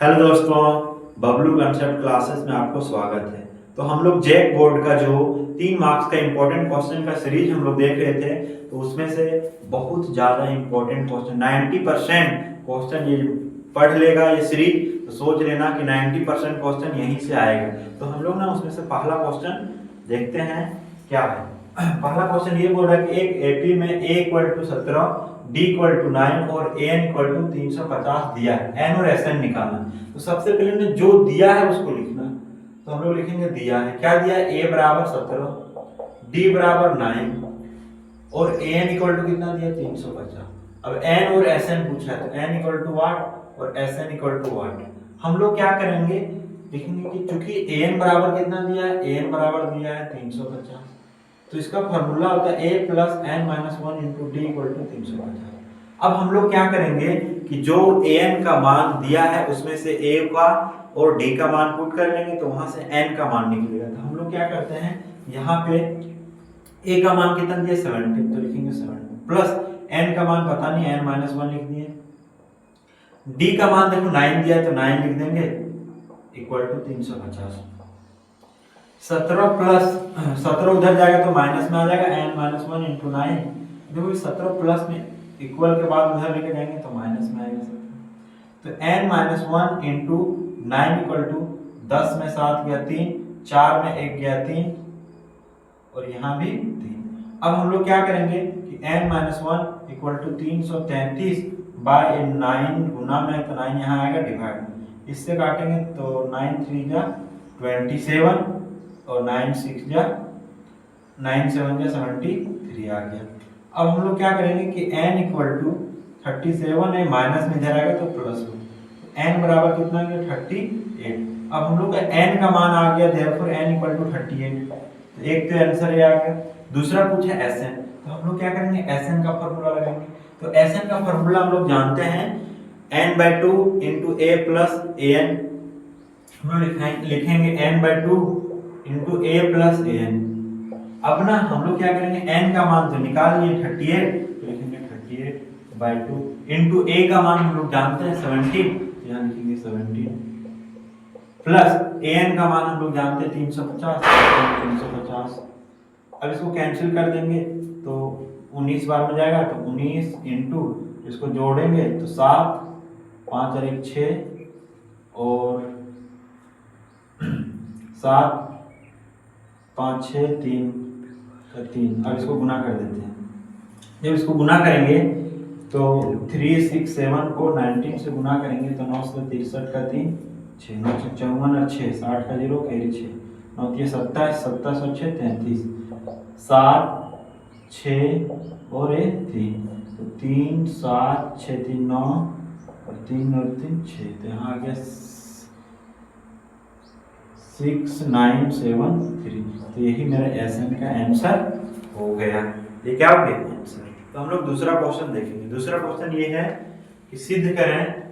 Hello दोस्तों, Bablu concept classes में आपको स्वागत है। तो हम लोग जैक बोर्ड का जो 3 मार्क्स का इम्पोर्टेंट क्वेश्चन का सीरीज हम लोग देख रहे थे, तो उसमें से बहुत ज़्यादा इम्पोर्टेंट क्वेश्चन 90% क्वेश्चन ये पढ़ लेगा ये सीरीज, तो सोच लेना कि 90% क्वेश्चन यहीं से आएगा। तो हम लोग ना उसमें से पहला क्वेश्चन देखते हैं क्या है। पहला क्वेश्चन ये बोल रहा है कि एक एपी में a equal to 17, d equal to 9 और n इक्वल टू 350 दिया है। n और sn निकालना। तो सबसे पहले हमने जो दिया है उसको लिखना। तो हम लोग लिखेंगे दिया है, क्या दिया है, a बराबर 17, d बराबर 9 और an इक्वल टू कितना दिया, 350। अब n और sn पूछा है, तो n इक्वल टू वाट और sn इक्वल टू वाट। हम लोग क्या करेंगे, लिखेंगे कि चूंकि an बराबर कितना दिया है, an बराबर दिया है 350, तो इसका फॉर्मूला होता है a plus n minus 1 into d equal to 350। अब हम लोग क्या करेंगे कि जो an का मान दिया है उसमें से a का और d का मान पुट कर लेंगे, तो वहां से n का मान निकलेगा। तो हम लोग क्या करते हैं, यहाँ पे a का मान कितना दिया, 70, तो लिखेंगे 70 प्लस n का मान पता नहीं, n माइनस 1 लिख दिए। d का मान देखो 9 दिया है, तो 9 लिख देंगे इक्वल टू 350। 17 प्लस 17 उधर जाएगा तो माइनस में आ जाएगा, n माइनस 1 इंटू 9। देखो 17 प्लस में इक्वल के बाद उधर लेके जाएंगे तो माइनस में आएगा 17। तो n minus 1 into 9 equal to 10 में 7 गया 3, 4 में 1 गया 3 और यहाँ भी 3। अब हम लोग क्या करेंगे कि n minus 1 equal to 333 by 9 गुना में, तो 9 यहाँ आएगा डिवाइड, इससे काटेंगे तो 9 3 जा 27 और 9 6 जा 9 7 जा 73 आ गया। अब हम लोग क्या करेंगे कि n इक्वल टू 37 है, माइनस में इधर आएगा तो प्लस हो, n बराबर कितना आ गया 38। अब हम लोग का n का मान आ गया, देयरफॉर n इक्वल टू 38। तो एक तो आंसर ये आ गया। दूसरा पूछा Sn, तो हम लोग क्या करेंगे, Sn का फॉर्मूला लगाएंगे। तो Sn का फॉर्मूला हम लोग जानते हैं, n/2 into a plus an। हम लोग लिखेंगे n/2 into a plus an। अब ना हम लोग क्या करेंगे, n का मान तो निकाल लिए 38, तो लिखेंगे 38/2 इंटू a का मान हम लोग जानते हैं 17, तो यहाँ लिखेंगे 17 प्लस an का मान हम लोग जानते हैं 350। अब इसको कैंसिल कर देंगे तो 19 बार में जाएगा, तो 19 इंटू इसको जोड़ेंगे तो 7, 5 और 1 6 और 7 5 6 3 3। अब इसको गुना कर देते हैं। जब इसको गुना करेंगे तो 3 6 7 को 19 से गुना करेंगे तो 9 से 63 का 3 6 9 से 54 और 6 60 का 0 कैरी 6 9 3 27 27 और 6 33 7 6 और 3, तो 3 7 6 3 9 और 3 और 3 6, तो यहाँ आ गया 6 9 7 3। तो यही मेरा Sn का आंसर हो गया। ये क्या हो गया आंसर। तो हम लोग दूसरा क्वेश्चन देखेंगे। दूसरा क्वेश्चन ये है कि सिद्ध करें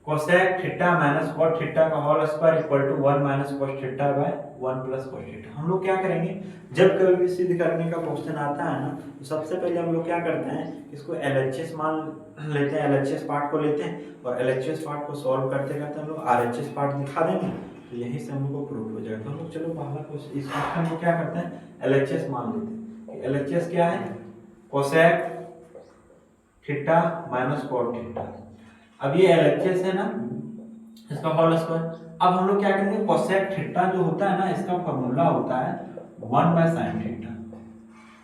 cosec theta minus cot theta का whole square equal to 1 minus cos theta by 1 plus cos theta. हम लोग क्या करेंगे, जब कभी भी सिद्ध करने का क्वेश्चन आता है ना, तो सबसे पहले हम लोग क्या करते हैं, इसको एलएचएस मान लेते हैं, एलएचएस पार्ट को लेते हैं और एलएचएस पार्ट को सॉल्व करते करते हम लोग आरएचएस पार्ट दिखा देंगे, तो यहीं से हम लोग को प्रूफ हो जाएगा। तो हम लोग चलो पहला क्वेश्चन इस क्वेश्चन को क्या करते हैं, एलएचएस मान लेते हैं। एलएचएस क्या है, cosec theta minus cot theta. अब ये एलएचएस है ना, इसका होल स्क्वायर। अब हम लोग क्या करेंगे, कोसेक थीटा जो होता है ना, इसका फॉर्मूला होता है 1 बाय साइन थीटा,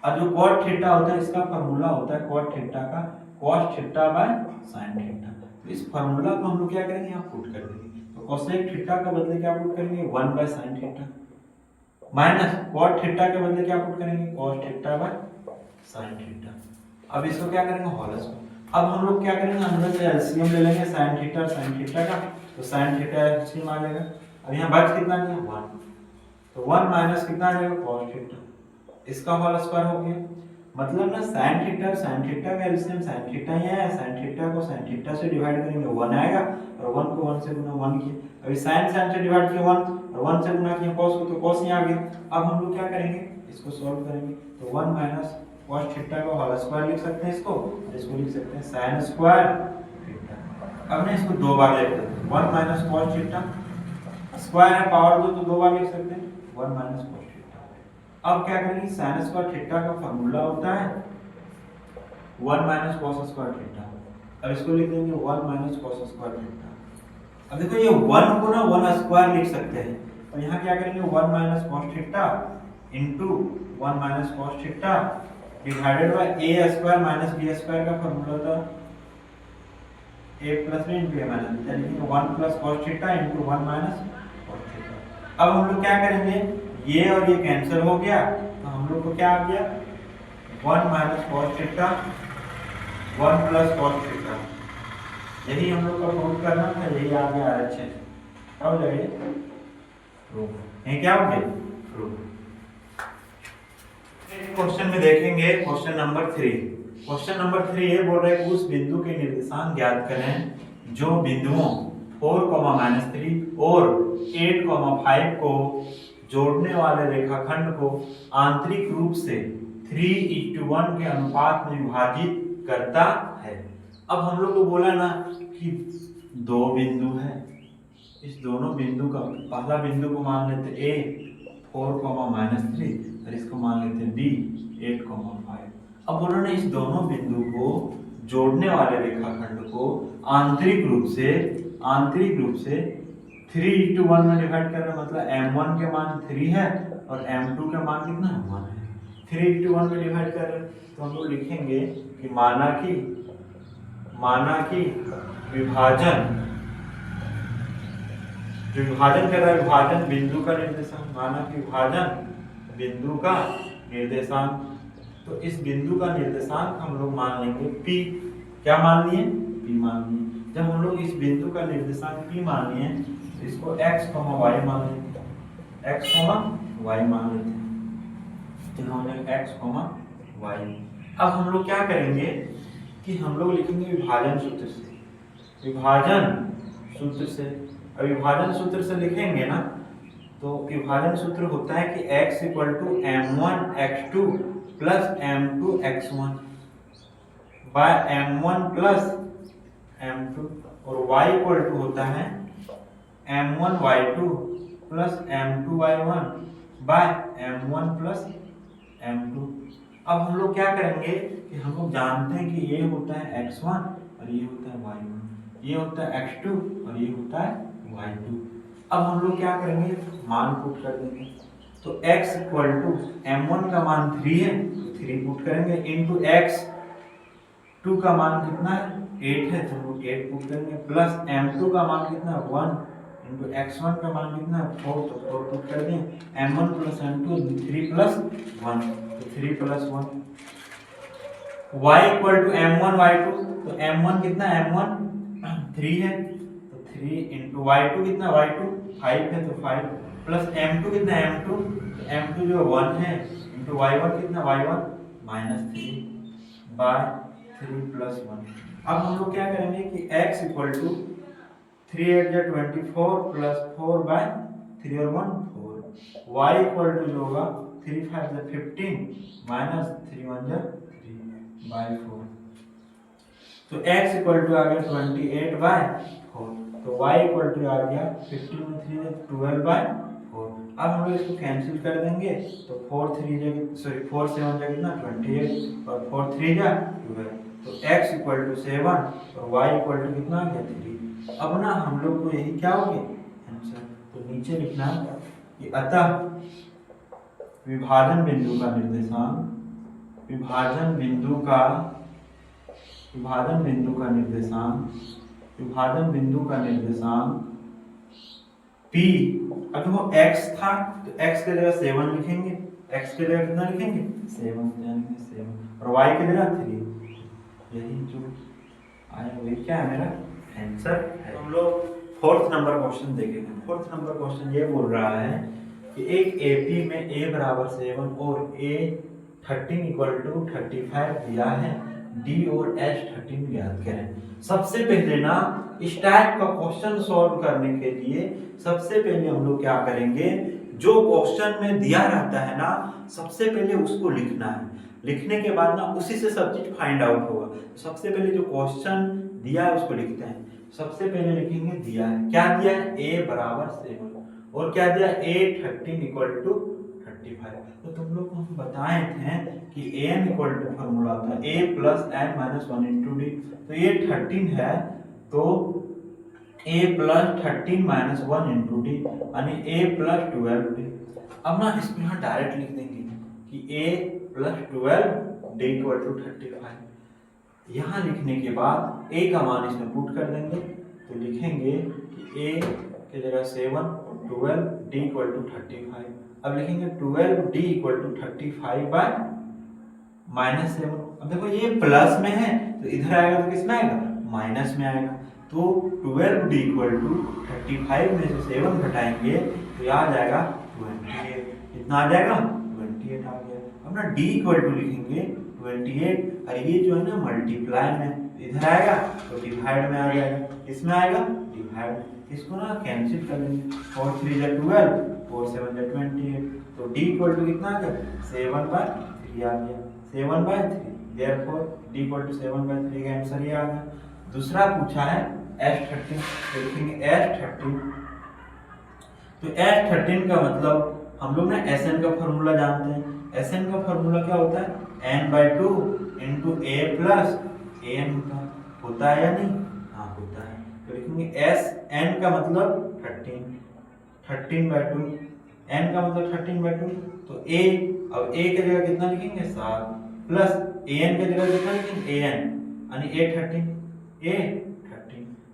और जो कॉट थीटा होता है इसका फॉर्मूला होता है कॉट थीटा का cos theta by sine theta. तो इस फॉर्मूला को हम लोग क्या करेंगे, यहाँ पुट कर देंगे। तो कोसेक थीटा के बदले क्या पुट करेंगे, 1 by sine theta minus cot theta के बदले क्या पुट करेंगे, cos theta by sine theta. अब इसको क्या करेंगे, होल स्क्वायर। अब हम लोग क्या करेंगे, अंदर से एलसीएम ले लेंगे साइन थीटा का, तो साइन थीटा एलसीएम आ जाएगा। अब यहाँ बच कितना गया, 1, तो 1 माइनस कितना आ जाएगा, कॉस थीटा, इसका होल स्क्वायर हो गया। मतलब ना साइन थीटा का एलसीएम साइन थीटा ही आया, साइन थीटा को साइन थीटा से डिवाइड करेंगे 1 आएगा, और 1 को 1 से गुना 1 किया। अभी साइन से डिवाइड किया 1 और 1 से गुना किया कॉस को, तो कॉस ही आ गया। अब हम लोग क्या करेंगे, इसको सॉल्व करेंगे, तो 1 माइनस कॉस थीटा का होल स्क्वायर लिख सकते हैं इसको, और इसको लिख सकते हैं साइन स्क्वायर थीटा। अब ना इसको दो बार लिख सकते हैं, 1 माइनस कॉस थीटा, स्क्वायर है पावर दो तो दो बार लिख सकते हैं 1 माइनस कॉस थीटा। अब क्या करेंगे, साइन स्क्वायर थीटा का फॉर्मूला होता है 1 माइनस कॉस स्क्वायर थीटा। अब इसको लिख देंगे 1 माइनस कॉस स्क्वायर थीटा। अब देखो ये 1 को ना 1 स्क्वायर लिख सकते हैं, और यहाँ क्या करेंगे 1 minus cos theta into 1 minus cos theta divided by a square minus b square का फॉर्मूला था a plus b into a minus b, यानी कि 1 plus cos theta into 1 minus cos theta. अब हम लोग क्या करेंगे, ये और ये कैंसिल हो गया, तो हम लोग को क्या आ गया 1 minus cos theta 1 plus cos theta. यही हम लोग को प्रूव करना था, यही आ गया RHS। क्या हो जाएगा प्रूफ, ये क्या हो गया प्रूफ। क्वेश्चन में देखेंगे क्वेश्चन नंबर 3। क्वेश्चन नंबर 3 ये बोल रहा है उस बिंदु के निर्देशांक ज्ञात करें जो बिंदुओं 4, -3 और 8, 5 को जोड़ने वाले रेखाखंड को आंतरिक रूप से 3:1 के अनुपात में विभाजित करता है। अब हम लोग को बोला ना कि दो बिंदु है, इस दोनों बिंदु का पहला बिंदु को मान लेते A 4, -3 और इसको मान लेते B 8, 5। अब बोलो ना इस दोनों बिंदु को जोड़ने वाले रेखाखंड को आंतरिक रूप से 3:1 में डिवाइड कर रहे हैं, मतलब m1 के मान 3 है और m2 के मान कितना है 1 है। 3:1 में डिवाइड कर रहे हैं, तो हम लोग लिखेंगे कि माना कि विभाजन जो विभाजन कर रहा है, विभाजन बिंदु का निर्देशांक, माना कि विभाजन बिंदु का निर्देशांक, तो इस बिंदु का निर्देशांक हम लोग मान लेंगे P। क्या मान लिए P मान लिए। जब हम लोग इस बिंदु का निर्देशांक P मान लिए तो इसको x, y मान लेते हैं, x, y मान लेते हैं, तो हम लोग x, y। अब हम लोग क्या करेंगे कि हम लोग लिखेंगे विभाजन सूत्र से, अब विभाजन सूत्र से लिखेंगे ना, तो विभाजन सूत्र होता है कि x = m1 x2 plus m2 x1 bye m1 plus m2, और y होता है m1 y2 plus m2 y1 bye m1 plus m2। अब हम लोग क्या करेंगे कि हम लोग जानते हैं कि ये होता है x1 और ये होता है y1, ये होता है x2 और ये होता है y2। अब हम लोग क्या करेंगे, मान पुट कर देंगे, तो x = m1 का मान 3 है तो 3 पुट करेंगे इनटू x2 का मान कितना है 8 है तो 8 पुट करेंगे, प्लस m2 का मान कितना है 1 इनटू x1 का मान कितना है 4 तो 4 पुट कर दें, m1 + m2 3 + 1 तो 3 + 1। y = m1 y2, तो m1 कितना है m1 3 है तो 3 इनटू y2 कितना y2 5 है तो 5 प्लस m2 कितना m2, तो m2 जो 1 है इनटू y1 कितना y1 -3 बाय 3 + 1। अब हम लोग क्या करेंगे कि x = 3 8 जा 24 प्लस 4 बाय 3 और 1 4, y जो होगा 3 5 जा 15 माइनस 3 1 जा 3 बाय 4, तो x आ गया 28 बाय 4, तो y आ गया 15 में 3 है 12 बाय 4। अब हम लोग इसको कैंसिल कर देंगे, तो 4 7 जा कितना 28 और 4 3 जा 12, तो x = 7 और y कितना आ गया 3। अब ना हम लोग को यही क्या हो गया आंसर, तो नीचे लिखना है कि अतः विभाजन बिंदु का निर्देशांक P, अगर वो x था तो x की जगह 7 लिखेंगे, x की जगह कितना लिखेंगे 7 यानी 7, और y की जगह 3, यही जो आया वही क्या है मेरा आंसर है। हम लोग 4th नंबर क्वेश्चन देखेंगे। 4th नंबर क्वेश्चन ये बोल रहा है कि एक AP में a = 7 और a 13 = 35 दिया है, d और h 13 ज्ञात करें। सबसे पहले ना इस टाइप का क्वेश्चन सॉल्व करने के लिए सबसे पहले हम लोग क्या करेंगे, जो क्वेश्चन में दिया रहता है ना सबसे पहले उसको लिखना है, लिखने के बाद ना उसी से सब चीज फाइंड आउट होगा। सबसे पहले जो क्वेश्चन दिया है उसको लिखते हैं, सबसे पहले लिखेंगे दिया है, क्या दिया है, a बराबर 7 और क्या दिया, a13 इक्वल टू 35। तो तुम लोग को हम बताए थे कि an इक्वल टू फॉर्मूला था a plus n minus 1 into D. तो ये 13 है तो a plus 13 minus 1 into D यानी a प्लस 12d। अब ना इसको यहाँ डायरेक्ट लिख देंगे कि a plus 12 d equal to 35। यहाँ लिखने के बाद a का मान इसमें पुट कर देंगे तो लिखेंगे कि a की जगह 7 और 12 d इक्वल टू 35। अब लिखेंगे 12 d equal to 35 by minus 7। अब देखो ये प्लस में है तो इधर आएगा तो किस में आएगा, माइनस में आएगा। तो 12 d इक्वल टू 35 में से 7 घटाएंगे तो यह आ जाएगा 28। कितना आ जाएगा, 28 आ गया। अब ना d इक्वल टू लिखेंगे 28 और ये जो है ना मल्टीप्लाई में इधर आएगा तो डिवाइड में आ जाएगा, इसमें आएगा डिवाइड। इसको ना कैंसिल कर लेंगे, 4 3 जा 12 4 7 जा 28। तो d इक्वल टू कितना आ गया, 7/3 आ गया, 7/3। देयरफॉर d इक्वल टू 7/3 का आंसर ये आ गया। दूसरा पूछा है S13, तो लिखेंगे S13। तो S13 का मतलब हम लोग ना Sn का फॉर्मूला जानते हैं। Sn का फॉर्मूला क्या होता है, n/2 into a plus an होता है या नहीं, हाँ होता है। तो लिखेंगे Sn का मतलब 13/2, n का मतलब 13/2। तो a, अब a की जगह कितना लिखेंगे 7 प्लस an की जगह कितना लिखेंगे an यानी a13।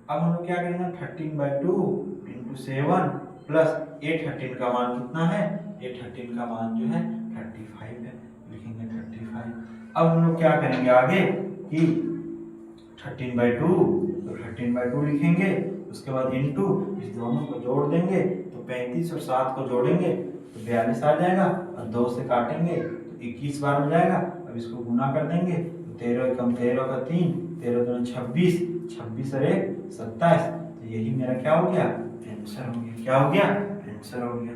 अब हम लोग क्या करेंगे 13/2 इंटू 7 प्लस a13 का मान कितना है, a13 का मान जो है 35 है, लिखेंगे 35। अब हम लोग क्या करेंगे आगे कि 13/2 तो 13/2 लिखेंगे, उसके बाद इंटू इस दोनों को जोड़ देंगे तो 35 और 7 को जोड़ेंगे तो 42 आ जाएगा और 2 से काटेंगे तो 21 बार हो जाएगा। अब इसको गुना कर देंगे तो 13 कम 13 का 3, 13 दूनी 26, 26 और 1 27। तो यही मेरा क्या हो गया, आंसर हो गया। क्या हो गया, आंसर हो गया।